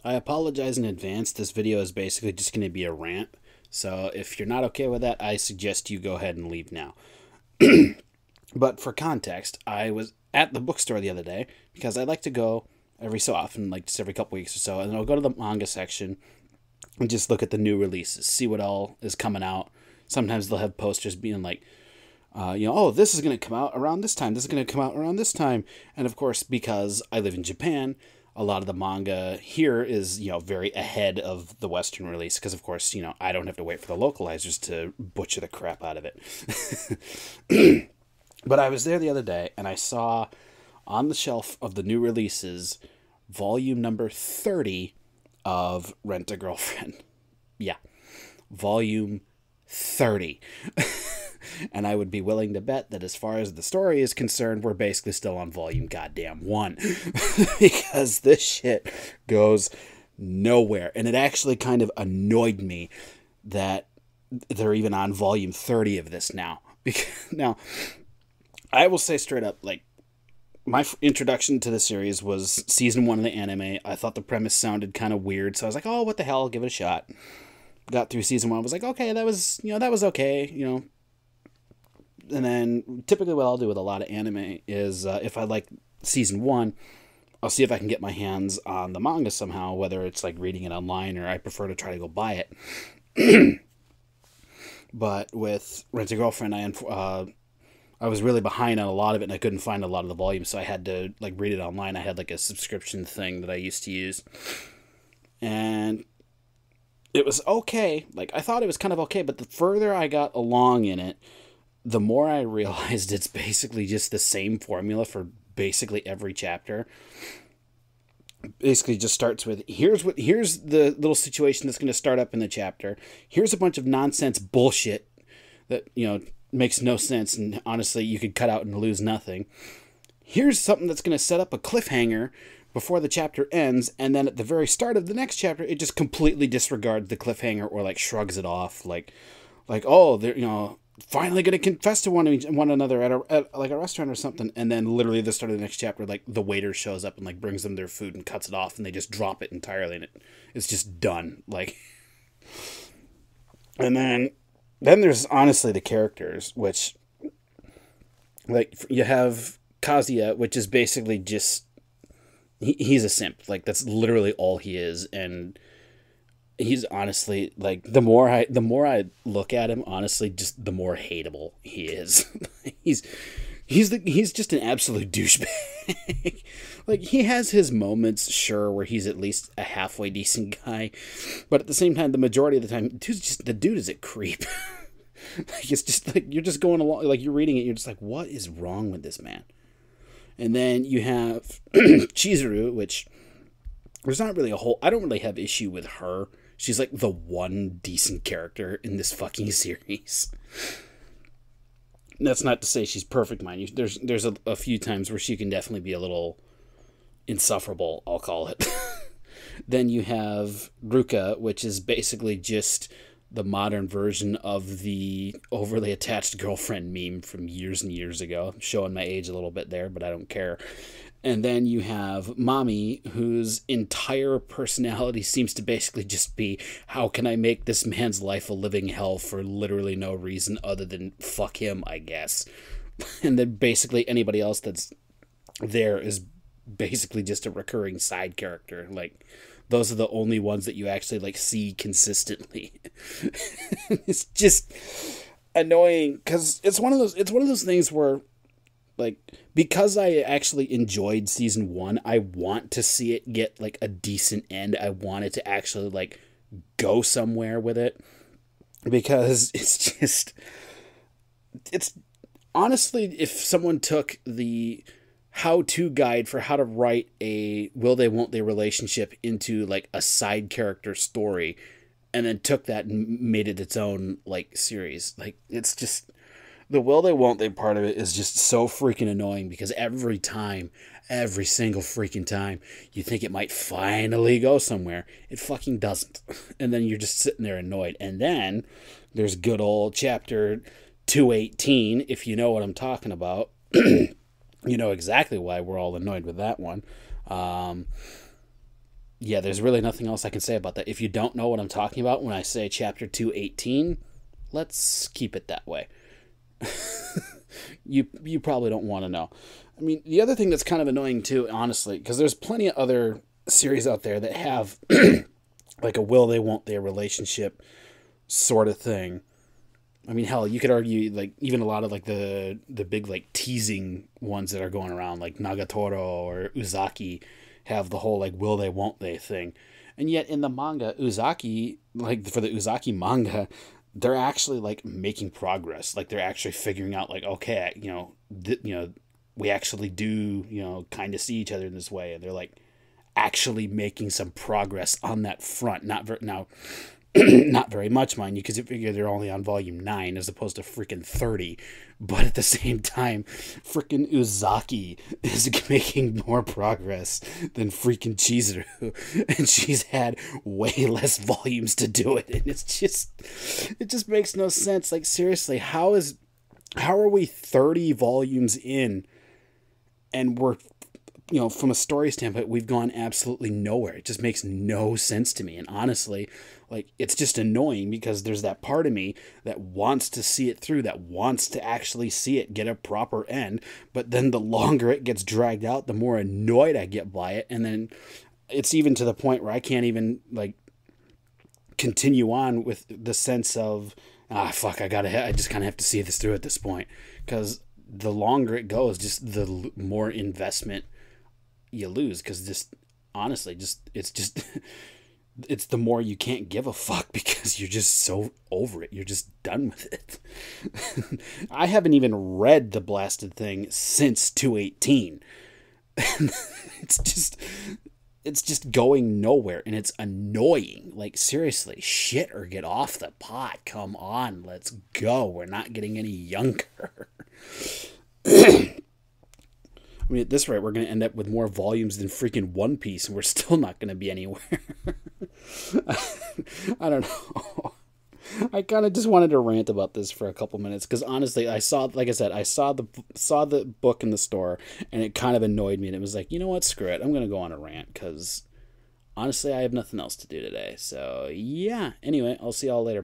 I apologize in advance. This video is basically just going to be a rant. So if you're not okay with that, I suggest you go ahead and leave now. But for context, I was at the bookstore the other day because I like to go every so often, like just every couple weeks or so, and I'll go to the manga section and just look at the new releases, see what all is coming out. Sometimes they'll have posters being like, oh, this is going to come out around this time. This is going to come out around this time. And of course, because I live in Japan, a lot of the manga here is, very ahead of the Western release. Because, of course, I don't have to wait for the localizers to butcher the crap out of it. But I was there the other day and I saw on the shelf of the new releases, volume number 30 of Rent a Girlfriend. Yeah, volume 30. And I would be willing to bet that as far as the story is concerned, we're basically still on volume goddamn 1. Because this shit goes nowhere. And it actually kind of annoyed me that they're even on volume 30 of this now. Now, I will say straight up, like, my introduction to the series was season 1 of the anime. I thought the premise sounded kind of weird, so I was like, oh, what the hell, I'll give it a shot. Got through season 1, I was like, okay, that was okay, And then typically what I'll do with a lot of anime is if I like season 1, I'll see if I can get my hands on the manga somehow, whether it's like reading it online or I prefer to try to go buy it. But with Rent a Girlfriend, I was really behind on a lot of it and I couldn't find a lot of the volumes, so I had to like read it online. I had like a subscription thing that I used to use. And it was okay. Like, I thought it was kind of okay, but the further I got along in it, the more I realized it's basically just the same formula for basically every chapter. Basically just starts with, here's the little situation that's going to start up in the chapter. Here's a bunch of nonsense bullshit that, makes no sense, and honestly you could cut out and lose nothing. Here's something that's going to set up a cliffhanger before the chapter ends, and then at the very start of the next chapter it just completely disregards the cliffhanger or like shrugs it off, like oh, they're finally going to confess to one another at like a restaurant or something, and then literally at the start of the next chapter, like the waiter shows up and like brings them their food and cuts it off, and they just drop it entirely, and it's just done. Like, and then there's honestly the characters, which, like, you have Kazuya, which is basically just, he's a simp. Like, that's literally all he is, and he's honestly, like, the more I look at him, honestly, just the more hateable he is. He's just an absolute douchebag. Like, he has his moments, sure, where he's at least a halfway decent guy, but at the same time, the majority of the time, the dude is a creep. Like, it's just like you're just going along, like you're reading it, you're just like, what is wrong with this man? And then you have Chizuru, which there's not really I don't really have issue with her. She's like the one decent character in this fucking series. That's not to say she's perfect, mind you. There's a few times where she can definitely be a little insufferable, I'll call it. Then you have Ruka, which is basically just the modern version of the overly attached girlfriend meme from years and years ago. I'm showing my age a little bit there, but I don't care. And then you have Mami, whose entire personality seems to basically just be, how can I make this man's life a living hell for literally no reason other than fuck him, I guess. And then basically anybody else that's there is basically just a recurring side character. Like, those are the only ones that you actually like see consistently. It's just annoying because it's one of those things where, like, because I actually enjoyed season 1, I want to see it get like a decent end. I want it to actually like go somewhere with it, because it's honestly, if someone took the how-to guide for how to write a will they won't they relationship into like a side character story and then took that and made it its own like series, like, it's just, the will they won't they part of it is just so freaking annoying, because every single freaking time you think it might finally go somewhere, it fucking doesn't. And then you're just sitting there annoyed. And then there's good old chapter 218, if you know what I'm talking about. You know exactly why we're all annoyed with that one. yeah, there's really nothing else I can say about that. If you don't know what I'm talking about when I say chapter 218, let's keep it that way. You probably don't want to know. I mean, the other thing that's kind of annoying too, honestly, because there's plenty of other series out there that have like a will they won't they relationship sort of thing. I mean, hell, you could argue like even a lot of like the big like teasing ones that are going around, like Nagatoro or Uzaki, have the whole like will they won't they thing. And yet in the manga, Uzaki, like for the Uzaki manga, they're actually like making progress. Like they're actually figuring out like, okay, we actually do, kind of see each other in this way, and they're like actually making some progress on that front. Now not very much, mind you, because you figure they're only on volume 9 as opposed to freaking 30. But at the same time, freaking Uzaki is making more progress than freaking Chizuru. And she's had way less volumes to do it. And it just makes no sense. Like, seriously, how are we 30 volumes in and we're, from a story standpoint, we've gone absolutely nowhere. It just makes no sense to me. And honestly, like, it's just annoying because there's that part of me that wants to see it through, that wants to actually see it get a proper end. But then the longer it gets dragged out, the more annoyed I get by it. And then it's even to the point where I can't even, like, continue on with the sense of, fuck, I just kind of have to see this through at this point. Because the longer it goes, just the more investment you lose, because it's the more you can't give a fuck because you're just so over it. You're just done with it. I haven't even read the blasted thing since 218. It's just going nowhere, and it's annoying. Like, seriously, shit or get off the pot. Come on, let's go. We're not getting any younger. I mean, at this rate, we're going to end up with more volumes than freaking One Piece, and we're still not going to be anywhere. I don't know. I kind of just wanted to rant about this for a couple minutes, because honestly, like I said, I saw the book in the store, and it kind of annoyed me, and it was like, you know what, screw it. I'm going to go on a rant, because honestly, I have nothing else to do today. So, yeah. Anyway, I'll see y'all later.